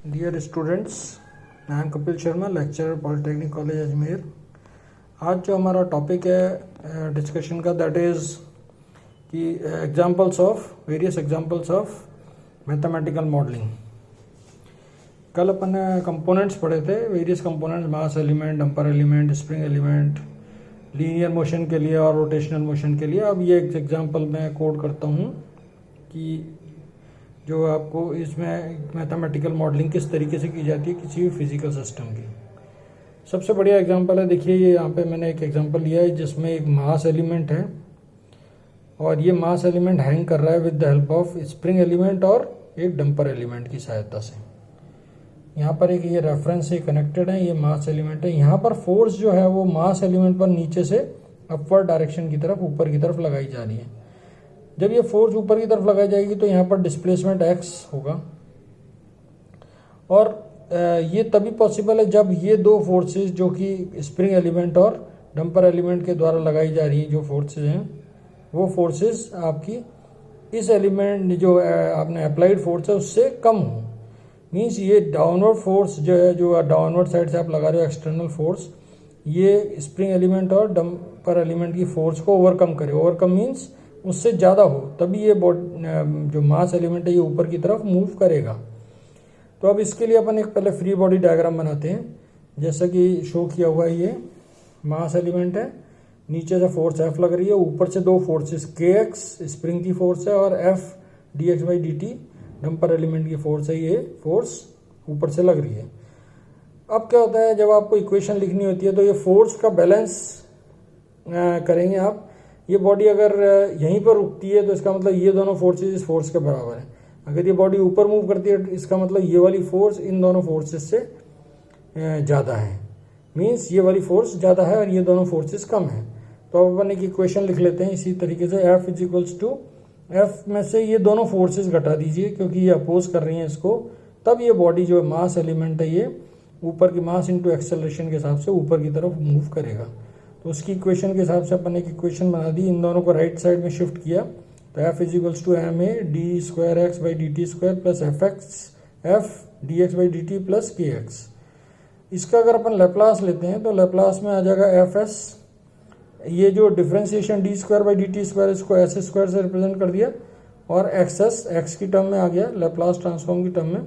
Dear students, मैं am Kapil Sharma, lecturer polytechnic college Ajmer. आज जो हमारा टॉपिक है डिस्कशन का, दैट इज़ कि various examples of mathematical modelling. कल अपन ने कंपोनेंट्स पढ़े थे, various components, mass element, damper element, spring element, linear motion के लिए और रोटेशनल मोशन के लिए। अब ये एक एग्जांपल मैं कोड करता हूँ कि जो आपको इसमें मैथमेटिकल मॉडलिंग किस तरीके से की जाती है किसी भी फिजिकल सिस्टम की। सबसे बढ़िया एग्जांपल है, देखिए ये यहाँ पे मैंने एक एग्जांपल लिया है जिसमें एक मास एलिमेंट है और ये मास एलिमेंट हैंग कर रहा है with the help of spring element और एक डंपर एलिमेंट की सहायता से। यहाँ पर एक ये रेफरेंस से कनेक्टेड है, ये मास एलिमेंट है। यहाँ पर फोर्स जो है वो मास एलिमेंट पर नीचे से अपवर्ड डायरेक्शन की तरफ, ऊपर की तरफ लगाई जा रही है। जब ये फोर्स ऊपर की तरफ लगाई जाएगी तो यहाँ पर डिस्प्लेसमेंट x होगा और ये तभी पॉसिबल है जब ये दो फोर्सेस जो कि स्प्रिंग एलिमेंट और डंपर एलिमेंट के द्वारा लगाई जा रही जो फोर्सेस हैं, वो फोर्सेस आपकी इस एलिमेंट जो आपने अप्लाइड फोर्स है उससे कम हो। मीन्स ये डाउनवर्ड फोर्स जो है, जो डाउनवर्ड साइड से आप लगा रहे हो एक्सटर्नल फोर्स, ये स्प्रिंग एलिमेंट और डंपर एलिमेंट की फोर्स को ओवरकम करे। ओवरकम मीन्स उससे ज़्यादा हो, तभी ये जो मास एलिमेंट है ये ऊपर की तरफ मूव करेगा। तो अब इसके लिए अपन एक पहले फ्री बॉडी डायग्राम बनाते हैं, जैसा कि शो किया हुआ है। ये मास एलिमेंट है, नीचे से फोर्स F लग रही है, ऊपर से दो फोर्सेस kx स्प्रिंग की फोर्स है और F dx/dt डंपर एलिमेंट की फोर्स है। ये फोर्स ऊपर से लग रही है। अब क्या होता है, जब आपको इक्वेशन लिखनी होती है तो ये फोर्स का बैलेंस करेंगे आप। ये बॉडी अगर यहीं पर रुकती है तो इसका मतलब ये दोनों फोर्सेस इस फोर्स के बराबर है। अगर ये बॉडी ऊपर मूव करती है तो इसका मतलब ये वाली फोर्स इन दोनों फोर्सेस से ज़्यादा है। मीन्स ये वाली फोर्स ज़्यादा है और ये दोनों फोर्सेस कम है। तो अब अपन एक इक्वेशन लिख लेते हैं इसी तरीके से। F इज टू F में से ये दोनों फोर्सेस घटा दीजिए क्योंकि ये अपोज कर रही हैं इसको। तब ये बॉडी जो मास एलिमेंट है ये ऊपर की मास इंटू एक्सेलरेशन के हिसाब से ऊपर की तरफ मूव करेगा। तो उसकी इक्वेशन के हिसाब से अपन एक इक्वेशन बना दी, इन दोनों को राइट साइड में शिफ्ट किया। तो F is to ma d2x/dt² plus F dx/dt plus kx। इसका अगर अपन लेप्लास लेते हैं तो लेप्लास में आ जाएगा Fs। ये जो डिफ्रेंसिएशन d2/dt² इसको s स्क्वायर से रिप्रेजेंट कर दिया और xs x की टर्म में आ गया, लेप्लास ट्रांसफॉर्म की टर्म में।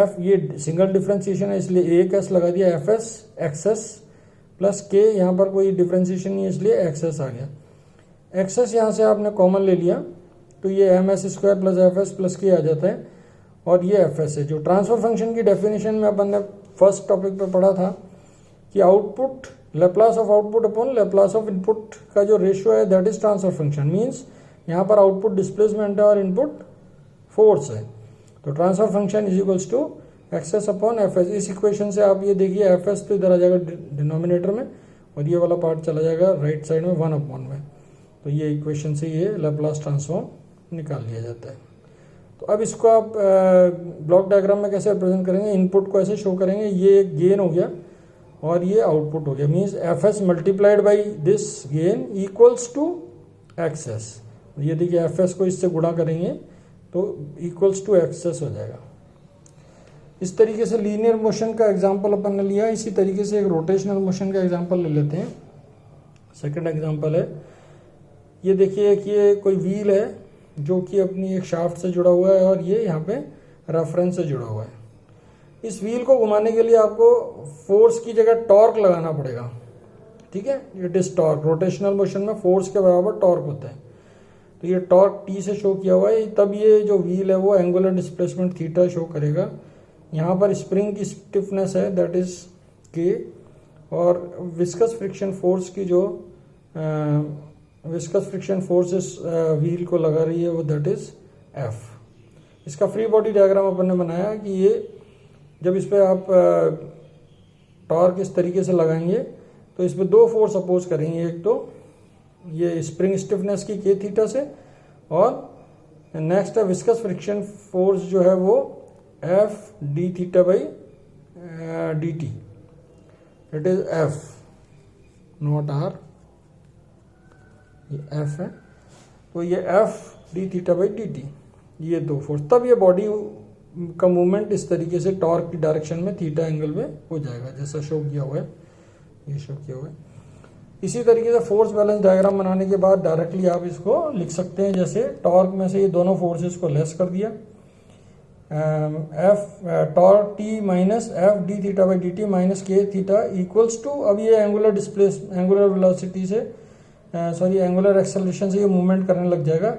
F ये सिंगल डिफ्रेंसिएशन है इसलिए एक s लगा दिया, Fs xs प्लस के, यहाँ पर कोई डिफ्रेंसिएशन नहीं है इसलिए एक्सेस आ गया। एक्सेस यहाँ से आपने कॉमन ले लिया तो ये ms² प्लस fs प्लस के आ जाता है और ये fs है। जो ट्रांसफर फंक्शन की डेफिनेशन में अपन ने फर्स्ट टॉपिक पे पढ़ा था कि output Laplace of output upon Laplace of input का जो रेशियो है that is transfer function. Means यहाँ पर आउटपुट डिस्प्लेसमेंट है और इनपुट फोर्स है। तो transfer function is equals to X s upon Fs। इस इक्वेशन से आप ये देखिए Fs तो इधर आ जाएगा डिनोमिनेटर में और ये वाला पार्ट चला जाएगा राइट साइड में 1/में। तो ये इक्वेशन से ये लेप्लास ट्रांसफॉर्म निकाल लिया जाता है। तो अब इसको आप ब्लॉक डायग्राम में कैसे रिप्रेजेंट करेंगे, इनपुट को ऐसे शो करेंगे, ये गेन हो गया और ये आउटपुट हो गया। Means Fs multiplied by this gain equals to X s. ये देखिए Fs को इससे गुणा करेंगे तो इक्वल्स टू एक्सेस हो जाएगा। इस तरीके से लीनियर मोशन का एग्जांपल अपन ने लिया। इसी तरीके से एक रोटेशनल मोशन का एग्जांपल ले लेते हैं। सेकंड एग्जांपल है, ये देखिए कि ये कोई व्हील है जो कि अपनी एक शाफ्ट से जुड़ा हुआ है और ये यहाँ पे रेफरेंस से जुड़ा हुआ है। इस व्हील को घुमाने के लिए आपको फोर्स की जगह टॉर्क लगाना पड़ेगा, ठीक है। It is torque. Rotational motion में फोर्स के बराबर टॉर्क होता है। तो ये टॉर्क T से शो किया हुआ है। तब ये जो व्हील है वो एंगुलर डिस्प्लेसमेंट थीटा शो करेगा। यहाँ पर स्प्रिंग की स्टिफनेस है दैट इज K और विस्कस फ्रिक्शन फोर्स की जो विस्कस फ्रिक्शन फोर्स इस व्हील को लगा रही है वो दैट इज F। इसका फ्री बॉडी डायग्राम अपन ने बनाया कि ये जब इस पर आप टॉर्क इस तरीके से लगाएंगे तो इस पर दो फोर्स अपोज करेंगे। एक तो ये स्प्रिंग स्टिफनेस की K थीटा से और नेक्स्ट है विस्कस फ्रिक्शन फोर्स जो है वो F d theta by dt। It is F not R, ये F है। तो ये F d theta by dt, ये दो फोर्स। तब ये बॉडी का मूवमेंट इस तरीके से टॉर्क की डायरेक्शन में थीटा एंगल में हो जाएगा, जैसा शो किया हुआ है, ये शो किया हुआ है। इसी तरीके से फोर्स बैलेंस डायग्राम बनाने के बाद डायरेक्टली आप इसको लिख सकते हैं, जैसे टॉर्क में से ये दोनों फोर्सेस को लेस कर दिया, F torque T minus F D theta by D T minus के थीटा इक्वल्स टू, अब ये एंगुलर वेलोसिटी से एंगुलर एक्सेलरेशन से ये मूवमेंट करने लग जाएगा।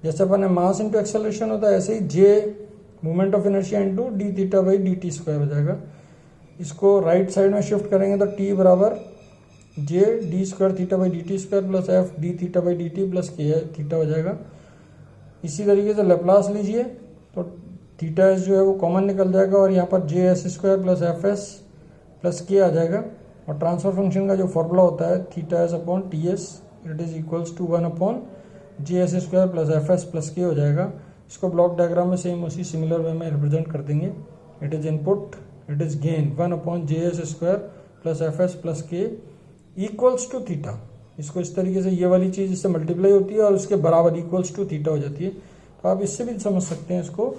जैसे अपन ने मास इंटू एक्सेलरेशन होता है, ऐसे ही J movement of inertia into D theta by D T square हो जाएगा। इसको राइट साइड में शिफ्ट करेंगे तो टी बराबर J D square theta by D T square plus F D theta by D T plus K theta हो जाएगा। इसी तरीके से लेप्लास लीजिए तो थीटा एस जो है वो कॉमन निकल जाएगा और यहाँ पर जे S square plus F S plus के आ जाएगा। और ट्रांसफर फंक्शन का जो फॉर्मूला होता है theta S upon T S it is equals to 1 upon J S square plus F S plus K हो जाएगा। इसको ब्लॉक डायग्राम में सेम उसी सिमिलर वे में रिप्रेजेंट कर देंगे। It is input, it is gain 1 upon J S square plus F S plus K equals to theta. इसको इस तरीके से ये वाली चीज़ इससे मल्टीप्लाई होती है और उसके बराबर इक्वल्स टू थीटा हो जाती है। तो आप इससे भी समझ सकते हैं इसको,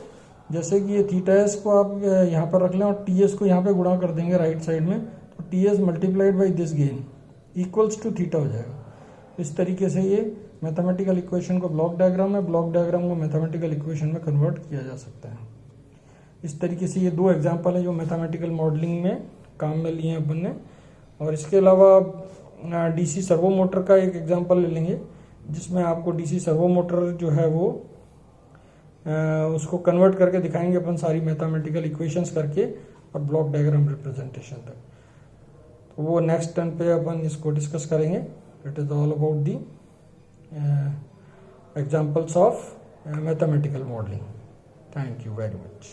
जैसे कि ये थीटा एस को आप यहाँ पर रख लें और टी एस को यहाँ पे गुणा कर देंगे राइट साइड में, तो T S multiplied by this gain equals to theta हो जाएगा। इस तरीके से ये मैथमेटिकल इक्वेशन को ब्लॉक डायग्राम में, ब्लॉक डायग्राम को मैथमेटिकल इक्वेशन में कन्वर्ट किया जा सकता है। इस तरीके से ये दो एग्जाम्पल हैं जो मैथमेटिकल मॉडलिंग में काम में लिए हैं अपन ने। और इसके अलावा डीसी सर्वो मोटर का एक एग्जाम्पल ले लेंगे, जिसमें आपको डीसी सर्वो मोटर जो है वो उसको कन्वर्ट करके दिखाएंगे अपन सारी मैथमेटिकल इक्वेशंस करके और ब्लॉक डायग्राम रिप्रेजेंटेशन तक। तो वो नेक्स्ट टर्न पे अपन इसको डिस्कस करेंगे। It is all about the examples of mathematical modeling. Thank you very much.